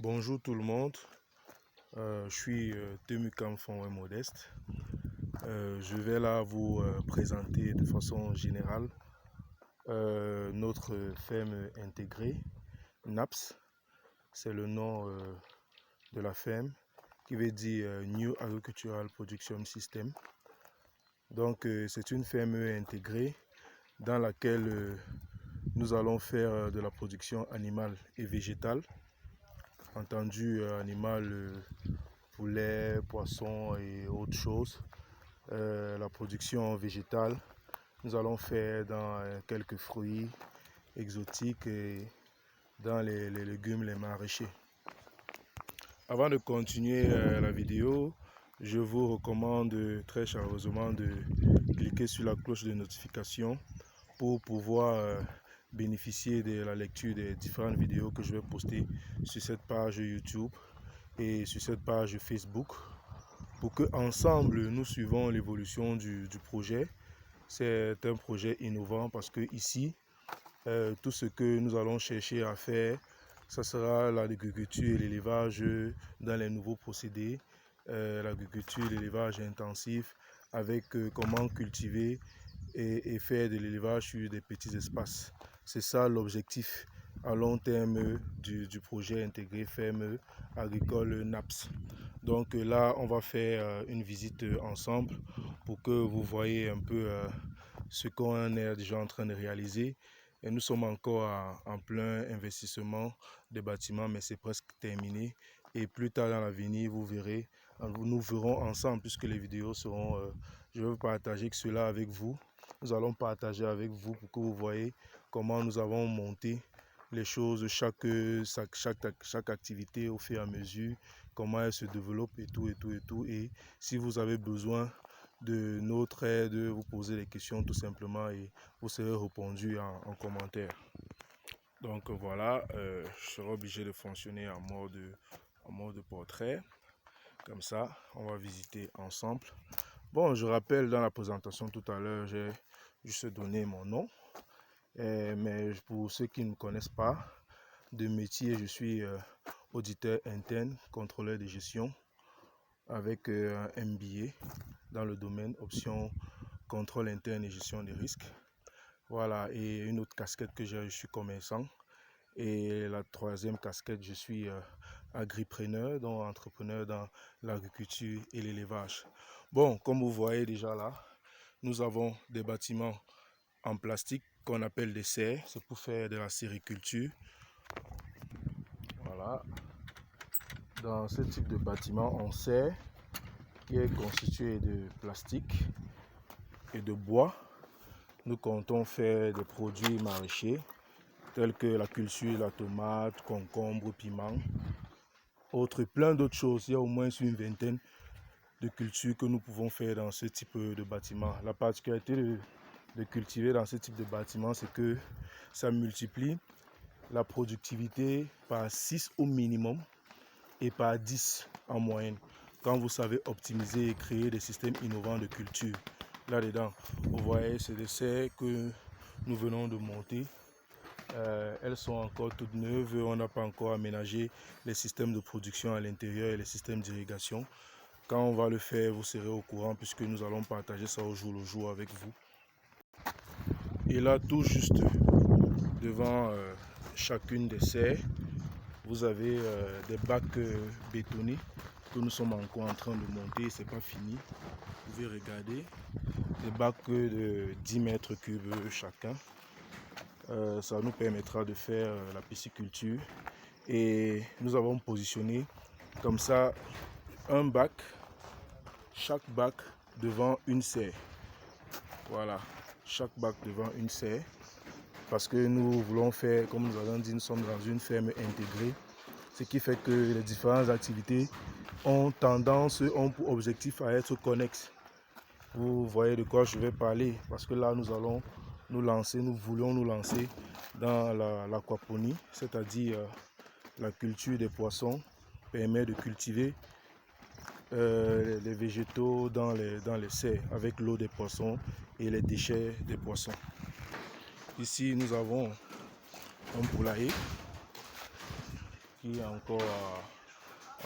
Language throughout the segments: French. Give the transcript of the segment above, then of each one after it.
Bonjour tout le monde, je suis Temukam Fonwe Modeste. Je vais là vous présenter de façon générale notre ferme intégrée, NAPS. C'est le nom de la ferme qui veut dire New Agricultural Production System. Donc c'est une ferme intégrée dans laquelle nous allons faire de la production animale et végétale. Entendu animal, poulet, poisson et autres choses. La production végétale, nous allons faire dans quelques fruits exotiques et dans les légumes, les maraîchers. Avant de continuer la vidéo, je vous recommande très chaleureusement de cliquer sur la cloche de notification pour pouvoir bénéficier de la lecture des différentes vidéos que je vais poster sur cette page YouTube et sur cette page Facebook pour que ensemble nous suivons l'évolution du projet. C'est un projet innovant parce que ici tout ce que nous allons chercher à faire, ça sera l'agriculture et l'élevage dans les nouveaux procédés, l'agriculture et l'élevage intensif avec comment cultiver et faire de l'élevage sur des petits espaces. C'est ça l'objectif à long terme du projet intégré ferme agricole NAPS. Donc là, on va faire une visite ensemble pour que vous voyez un peu ce qu'on est déjà en train de réaliser. Et nous sommes encore en plein investissement des bâtiments, mais c'est presque terminé. Et plus tard dans l'avenir, vous verrez, nous verrons ensemble, puisque les vidéos seront, je vais partager cela avec vous. Nous allons partager avec vous pour que vous voyez comment nous avons monté les choses, chaque activité au fur et à mesure, comment elle se développe et tout. Et si vous avez besoin de notre aide, vous posez des questions tout simplement et vous serez répondu en commentaire. Donc voilà, je serai obligé de fonctionner en mode portrait. Comme ça, on va visiter ensemble. Bon, je rappelle dans la présentation tout à l'heure, j'ai juste donné mon nom. Mais pour ceux qui ne me connaissent pas, de métier, je suis auditeur interne, contrôleur de gestion avec un MBA dans le domaine option contrôle interne et gestion des risques. Voilà, et une autre casquette que j'ai, je suis commerçant. Et la troisième casquette, je suis agripreneur, donc entrepreneur dans l'agriculture et l'élevage. Bon, comme vous voyez déjà là, nous avons des bâtiments en plastique qu'on appelle des serres. C'est pour faire de la sériculture. Voilà. Dans ce type de bâtiment en serre, qui est constitué de plastique et de bois, nous comptons faire des produits maraîchers tels que la culture, la tomate, concombre, piment, plein d'autres choses. Il y a au moins une vingtaine de cultures que nous pouvons faire dans ce type de bâtiment. La particularité de cultiver dans ce type de bâtiment, c'est que ça multiplie la productivité par 6 au minimum et par 10 en moyenne. Quand vous savez optimiser et créer des systèmes innovants de culture, là-dedans, vous voyez, c'est des serres que nous venons de monter. Elles sont encore toutes neuves, on n'a pas encore aménagé les systèmes de production à l'intérieur et les systèmes d'irrigation. Quand on va le faire, vous serez au courant puisque nous allons partager ça au jour le jour avec vous. Et là, tout juste devant chacune des serres, vous avez des bacs bétonnés que nous sommes encore en train de monter, c'est pas fini. Vous pouvez regarder, des bacs de 10 mètres cubes chacun. Ça nous permettra de faire la pisciculture. Et nous avons positionné comme ça un bac, chaque bac devant une serre. Voilà, chaque bac devant une serre. Parce que nous voulons faire, comme nous avons dit, nous sommes dans une ferme intégrée. Ce qui fait que les différentes activités ont pour objectif à être connexes. Vous voyez de quoi je vais parler, parce que là nous voulons nous lancer dans l'aquaponie, c'est-à-dire la culture des poissons, permet de cultiver les végétaux dans les serres avec l'eau des poissons et les déchets des poissons. Ici nous avons un poulailler. qui est encore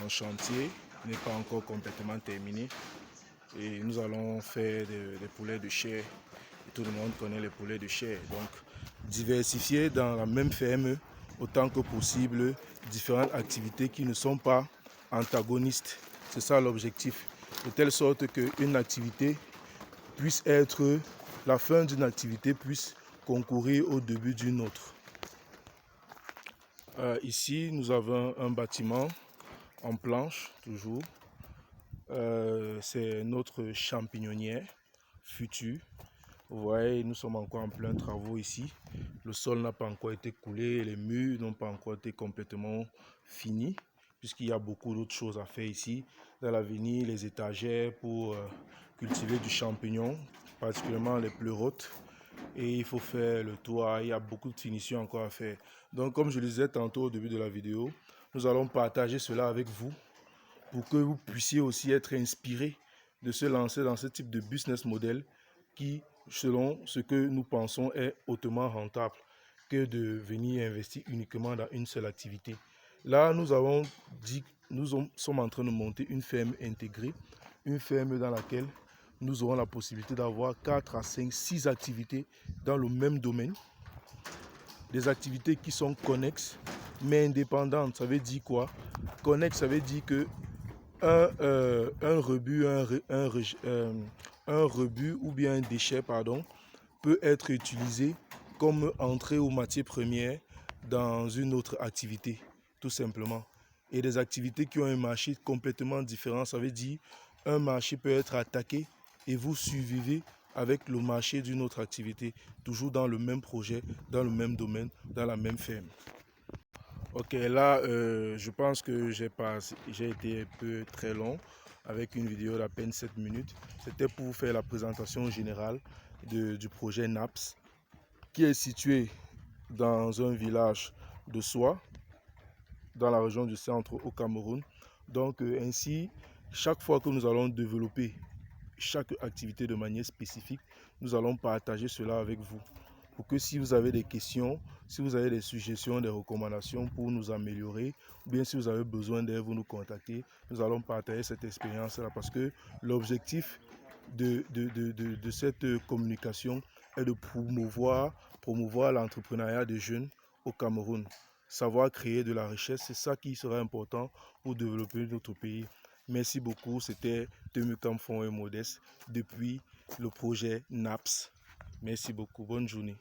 en chantier, n'est pas encore complètement terminé. Et nous allons faire des poulets de chair. Et tout le monde connaît les poulets de chair. Donc, diversifier dans la même ferme autant que possible différentes activités qui ne sont pas antagonistes. C'est ça l'objectif. De telle sorte qu'une activité puisse être, la fin d'une activité puisse concourir au début d'une autre. Ici, nous avons un bâtiment en planche, toujours. C'est notre champignonnière future. Vous voyez, nous sommes encore en plein travaux ici. Le sol n'a pas encore été coulé, les murs n'ont pas encore été complètement finis, puisqu'il y a beaucoup d'autres choses à faire ici. Dans l'avenir, les étagères pour cultiver du champignon, particulièrement les pleurotes. Et il faut faire le toit, il y a beaucoup de finitions encore à faire. Donc, comme je le disais tantôt au début de la vidéo, nous allons partager cela avec vous pour que vous puissiez aussi être inspiré de se lancer dans ce type de business model qui, selon ce que nous pensons, est hautement rentable que de venir investir uniquement dans une seule activité. Là, nous avons dit, nous sommes en train de monter une ferme intégrée, une ferme dans laquelle nous aurons la possibilité d'avoir 4 à 5, 6 activités dans le même domaine. Des activités qui sont connexes, mais indépendantes. Ça veut dire quoi? Connexe, ça veut dire que un rebut ou bien un déchet, pardon, peut être utilisé comme entrée aux matières premières dans une autre activité, tout simplement. Et des activités qui ont un marché complètement différent, ça veut dire un marché peut être attaqué et vous survivez avec le marché d'une autre activité, toujours dans le même projet, dans le même domaine, dans la même ferme. Ok, là, je pense que j'ai été un peu très long avec une vidéo d'à peine 7 minutes. C'était pour vous faire la présentation générale du projet NAPS, qui est situé dans un village de Soie, dans la région du centre au Cameroun. Donc, ainsi, chaque fois que nous allons développer chaque activité de manière spécifique, nous allons partager cela avec vous. Pour que si vous avez des questions, si vous avez des suggestions, des recommandations pour nous améliorer, ou bien si vous avez besoin d'aide, vous nous contactez. Nous allons partager cette expérience-là parce que l'objectif de cette communication est de promouvoir l'entrepreneuriat des jeunes au Cameroun. Savoir créer de la richesse, c'est ça qui sera important pour développer notre pays. Merci beaucoup, c'était Temukam Fonds et Modeste depuis le projet NAPS. Merci beaucoup, bonne journée.